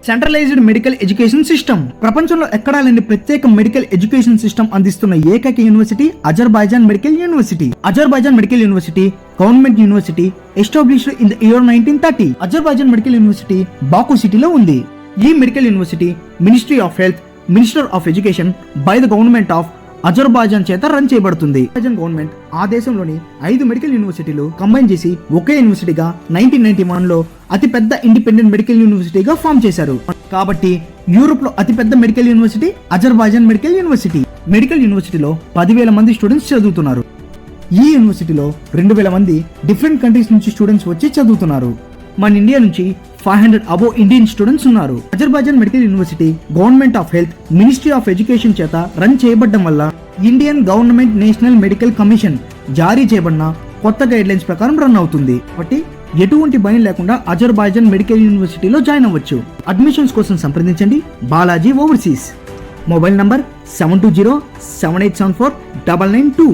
Centralised medical education system. ప్రపంచంలో ఎక్కడా లేని ప్రత్యేక మెడికల్ ఎడ్యుకేషన్ సిస్టమ్ అందిస్తున్న ఏకైక university Azerbaijan medical university. Azerbaijan medical university government university, established in the year 1930. Azerbaijan medical university Baku సిటీలో ఉంది. ఈ medical university ministry of health, minister of education by the government of Azerbaijan చేత run చేయబడుతుంది. Azerbaijan government ఆ దేశంలోని 5 medical యూనివర్సిటీలు combine చేసి ఒకే యూనివర్సిటీగా 1991లో అతిపెద్ద ఇండిపెండెంట్ మెడికల్ యూనివర్సిటీగా ఫామ్ చేశారు. కాబట్టి యూరోప్ లో అతిపెద్ద medical university Azerbaijan medical university. Medical యూనివర్సిటీలో 10,000 మంది స్టూడెంట్స్ చదువుతున్నారు. ఈ యూనివర్సిటీలో 2,000 మంది డిఫరెంట్ కంట్రీస్ నుంచి స్టూడెంట్స్ వచ్చి చదువుతున్నారు. మన ఇండియా నుంచి 500 అబోవ్ ఇండియన్ స్టూడెంట్స్ ఉన్నారు. Azerbaijan medical university government of health, ministry of education చేత రన్ చేయబడడం వల్ల Indian government national medical commission జారీ చేయబడిన కొత్త గైడ్ లైన్స్ ప్రకారం రన్ అవుతుంది. కాబట్టి ఎటువంటి భయం లేకుండా అజర్బైజాన్ మెడికల్ యూనివర్సిటీలో జాయిన్ అవ్వచ్చు. అడ్మిషన్స్ కోసం సంప్రదించండి బాలాజీ ఓవర్సీస్. Mobile number 720-7874-992.